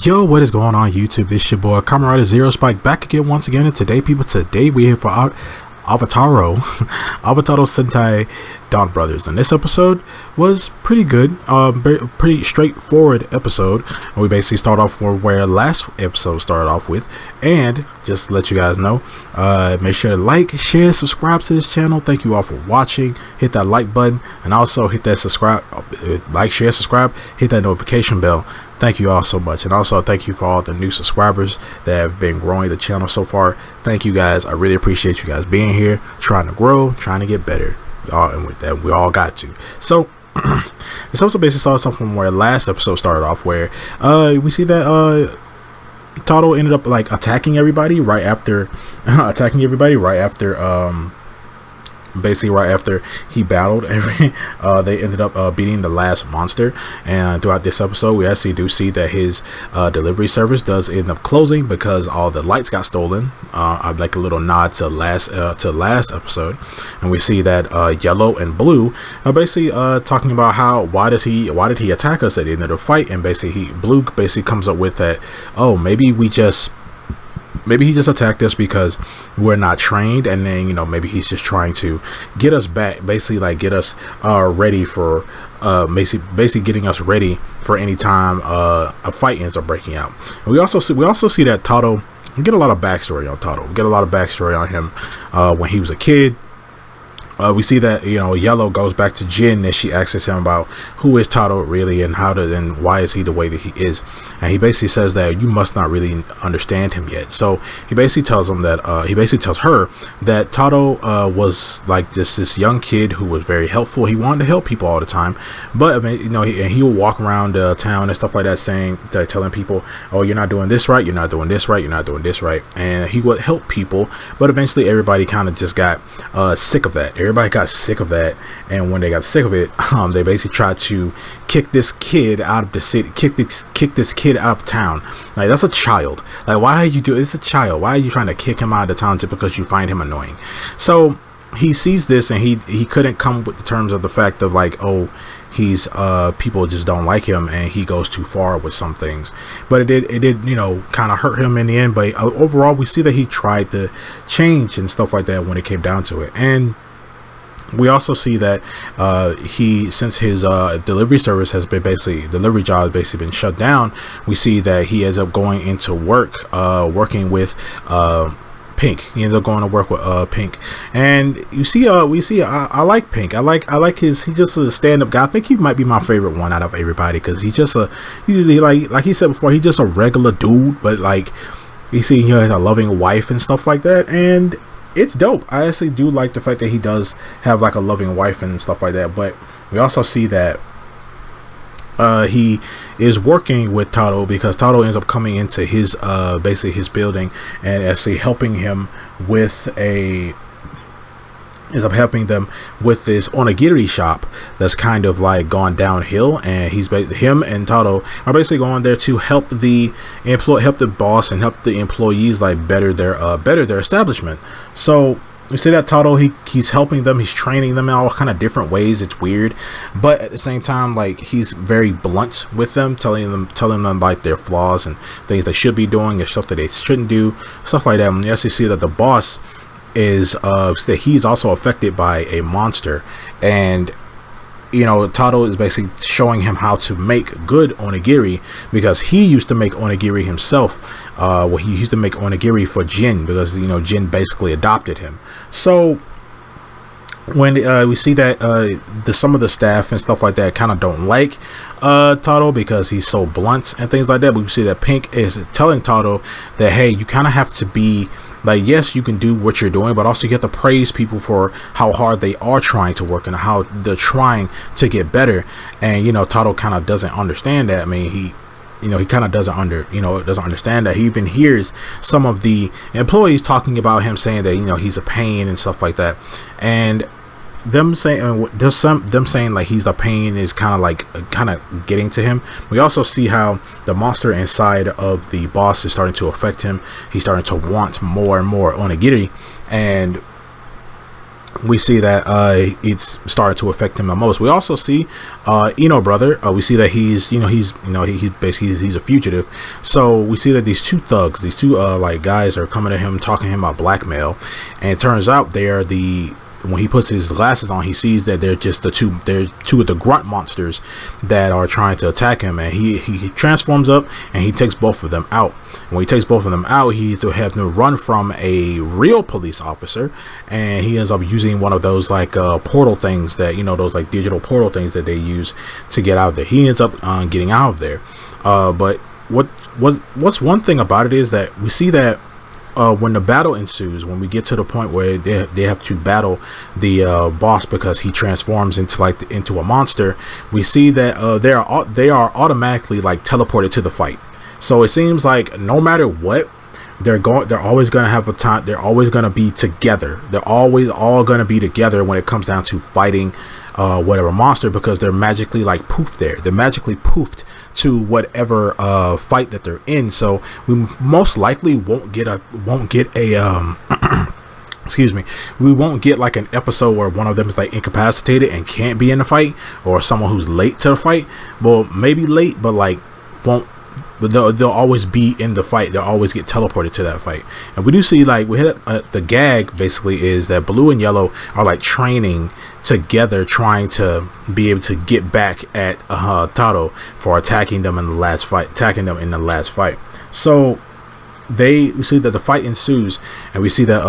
Yo, what is going on YouTube? This your boy Kamen Zero Spike back again once again, and today we here for Avataro Avataro Sentai DonBrothers, and this episode was pretty good, pretty straightforward episode. And we basically start off where last episode started off with, and just to let you guys know, make sure to like, share, subscribe to this channel. Thank you all for watching. Hit that like button, and also hit that subscribe, like, share, subscribe, hit that notification bell. Thank you all so much, and also thank you for all the new subscribers that have been growing the channel so far. Thank you guys. I really appreciate you guys being here, trying to grow, trying to get better, y'all, and with that we all got to. So this episode basically starts off from where last episode started off, where we see that Taro ended up like attacking everybody right after basically right after he battled they ended up beating the last monster. And throughout this episode we actually do see that his delivery service does end up closing because all the lights got stolen. I'd like a little nod to last episode, and we see that Yellow and Blue are basically talking about why did he attack us at the end of the fight. And basically Blue basically comes up with that, oh, maybe he just attacked us because we're not trained, and then, you know, maybe he's just trying to get us back, basically like get us ready for basically getting us ready for any time a fight ends up breaking out. And we also see that Taro, we get a lot of backstory on Taro. We get a lot of backstory on him when he was a kid. We see that, you know, Yellow goes back to Jin and she asks him about who is Taro really, and why is he the way that he is. And he basically says that you must not really understand him yet. So he basically tells him that tells her that Taro was like this young kid who was very helpful. He wanted to help people all the time, but I mean, you know, he would walk around town and stuff like that, telling people, oh, you're not doing this right, you're not doing this right, you're not doing this right. And he would help people, but eventually everybody kind of just got sick of that. Everybody got sick of that, and when they got sick of it, they basically tried to kick this kid out of the city, kick this kid out of town. Like, that's a child. Like, why are you doing? It's a child. Why are you trying to kick him out of the town just because you find him annoying? So he sees this, and he couldn't come with the terms of the fact of like, oh, he's people just don't like him and he goes too far with some things. But it did you know, kind of hurt him in the end. But overall we see that he tried to change and stuff like that when it came down to it. And we also see that since his delivery job has basically been shut down, we see that he ends up going into work, working with Pink. He ends up going to work with Pink, and we see I like Pink. I like he's just a stand-up guy. I think he might be my favorite one out of everybody, because he's like he said before, he's just a regular dude, but like you see he has a loving wife and stuff like that, and it's dope. I actually do like the fact that he does have like a loving wife and stuff like that. But we also see that he is working with Taro, because Taro ends up coming into his basically his building and actually helping him with them with this onigiri shop that's kind of like gone downhill. And him and Taro are basically going there to help the boss and help the employees like better their establishment. So you see that Taro, he's helping them, he's training them in all kind of different ways. It's weird, but at the same time, like, he's very blunt with them, telling them like their flaws and things they should be doing and stuff that they shouldn't do, stuff like that. And you actually see that the boss is that he's also affected by a monster, and you know, Taro is basically showing him how to make good onigiri, because he used to make onigiri himself. He used to make onigiri for Jin, because, you know, Jin basically adopted him. So when we see that some of the staff and stuff like that kind of don't like Taro because he's so blunt and things like that, but we see that Pink is telling Taro that, hey, you kind of have to be like, yes, you can do what you're doing, but also you have to praise people for how hard they are trying to work and how they're trying to get better. And, you know, Taro kind of doesn't understand that. I mean, he kind of doesn't understand that. He even hears some of the employees talking about him, saying that, you know, he's a pain and stuff like that, and them saying like he's a pain is kind of getting to him. We also see how the monster inside of the boss is starting to affect him. He's starting to want more and more onigiri, and we see that it's started to affect him the most. We also see Eno brother. We see that he's basically he's a fugitive. So we see that these two thugs, these two like guys, are coming to him, talking to him about blackmail, and it turns out they are when he puts his glasses on, he sees that they're two of the grunt monsters that are trying to attack him, and he transforms up and he takes both of them out. When he takes both of them out, he to have to run from a real police officer, and he ends up using one of those like portal things that, those like digital portal things that they use to get out of there. He ends up getting out of there. But what's one thing about it is that we see that when the battle ensues, when we get to the point where they have to battle the boss because he transforms into a monster, we see that they are automatically like teleported to the fight. So it seems like no matter what, they're always going to have a time. They're always going to be together. They're always all going to be together when it comes down to fighting whatever monster, because they're magically like poofed there. They're magically poofed to whatever fight that they're in. So we most likely won't get a excuse me, we won't get like an episode where one of them is like incapacitated and can't be in the fight, or someone who's late to the fight. Well, maybe late, but like won't. But they'll always be in the fight. They'll always get teleported to that fight. And we do see, like, we hit the gag basically is that Blue and Yellow are like training together, trying to be able to get back at Taro for attacking them in the last fight. So we see that the fight ensues, and we see that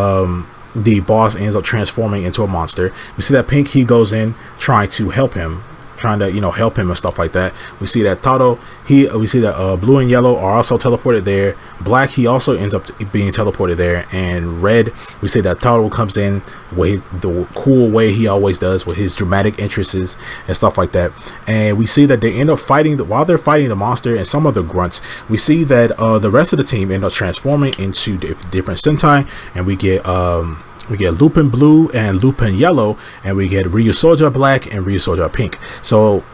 the boss ends up transforming into a monster. We see that Pink, he goes in trying to help him. And stuff like that. We see that Taro, we see that Blue and Yellow are also teleported there. Black, he also ends up being teleported there. And Red, we see that Taro comes in with the cool way he always does, with his dramatic entrances and stuff like that. And we see that they end up fighting while they're fighting the monster and some of the grunts. We see that the rest of the team end up transforming into different Sentai, and we get Lupin Blue and Lupin Yellow, and we get Ryusoja Black and Ryusoja Pink. So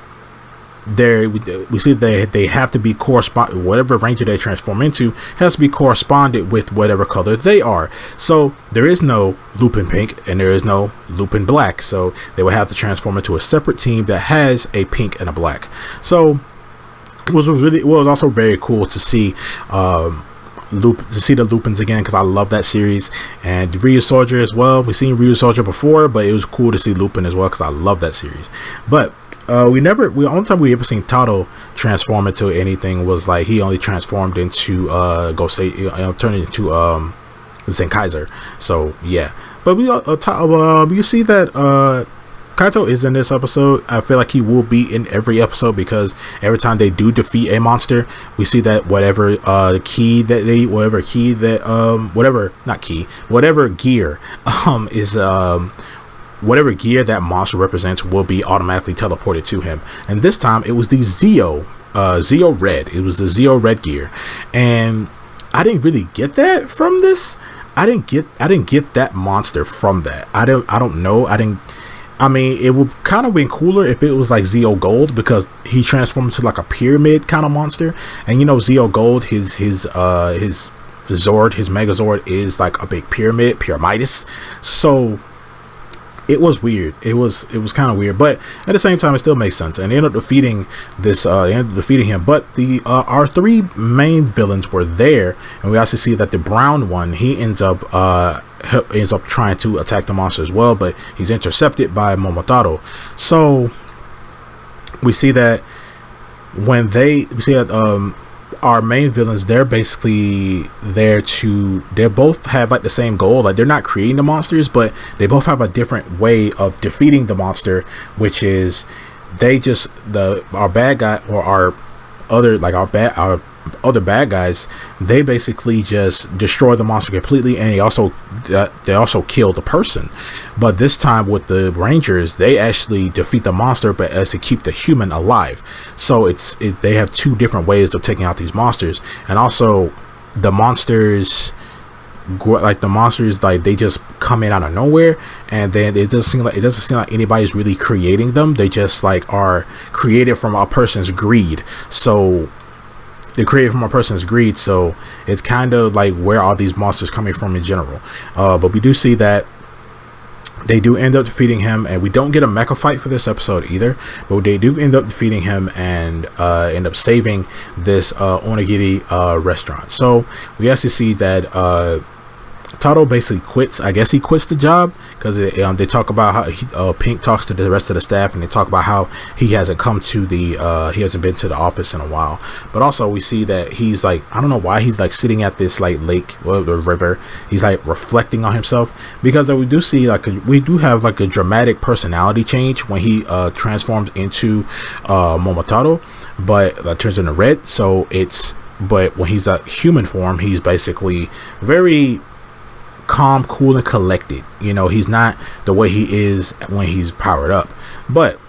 there we see that they have to be whatever ranger they transform into has to be corresponded with whatever color they are. So there is no Lupin Pink and there is no Lupin Black, so they will have to transform into a separate team that has a pink and a black. So it was also very cool to see the Lupins again, because I love that series, and Ryusoja as well. We've seen Ryusoja before, but it was cool to see Lupin as well because I love that series. But the only time we ever seen Taro transform into anything was like he only transformed into turned into Zenkaiser. So yeah, but you see that Kaito is in this episode. I feel like he will be in every episode, because every time they do defeat a monster, we see that whatever gear that monster represents will be automatically teleported to him. And this time it was the Zeo Red. It was the Zeo Red gear, and I didn't really get that from this. I didn't get that monster from that. I don't know. I mean, it would kind of been cooler if it was like Zeo Gold, because he transformed into like a pyramid kind of monster. And Zeo Gold, his Zord, his Megazord is like a big pyramidus. So it was weird. It was kind of weird, but at the same time, it still makes sense. And they ended up defeating him. But our three main villains were there, and we also see that the brown one, he ends up trying to attack the monster as well, but he's intercepted by Momotaro. So we see that our main villains, they're basically there they both have like the same goal. Like, they're not creating the monsters, but they both have a different way of defeating the monster, which is our bad guy, or our other bad guys, they basically just destroy the monster completely, and they also kill the person. But this time with the Rangers, they actually defeat the monster, but as to keep the human alive. So they have two different ways of taking out these monsters. And also the monsters, they just come in out of nowhere, and then it doesn't seem like anybody's really creating them. They just like are created from a person's greed. So they're created from a person's greed, so it's kind of like where are these monsters coming from in general. But we do see that they do end up defeating him, and we don't get a mecha fight for this episode either, but they do end up defeating him and end up saving this onigiri restaurant. So we actually see that Taro basically quits. I guess he quits the job because they talk about how Pink talks to the rest of the staff, and they talk about how he hasn't come to he hasn't been to the office in a while. But also we see that he's like, I don't know why he's like sitting at this like lake or the river. He's like reflecting on himself, because we do see we do have like a dramatic personality change when he transforms into Momotaro, but turns into red. But when he's a human form, he's basically very calm, cool, and collected. You know, he's not the way he is when he's powered up. But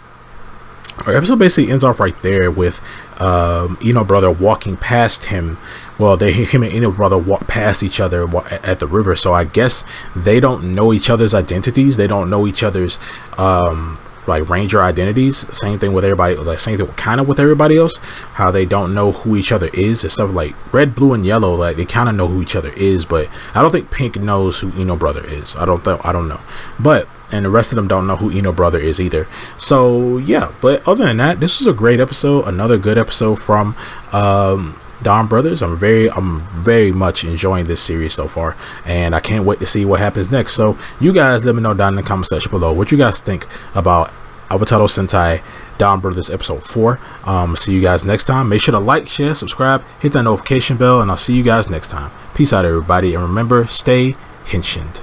our episode basically ends off right there with Ino brother walking past him. Well, him and Ino brother walk past each other at the river. So I guess they don't know each other's identities. They don't know each other's like ranger identities. Same thing with everybody, like same thing kind of with everybody else, how they don't know who each other is. It's stuff like red, blue, and yellow, like they kind of know who each other is, but I don't think Pink knows who Ino brother is. I don't know, but and the rest of them don't know who Ino brother is either. So yeah, but other than that, this was a great episode, another good episode from DonBrothers. I'm very much enjoying this series so far, and I can't wait to see what happens next. So you guys let me know down in the comment section below what you guys think about Avataro Sentai DonBrothers episode 4. See you guys next time. Make sure to like, share, subscribe, hit that notification bell, and I'll see you guys next time. Peace out, everybody, and remember, stay henshined.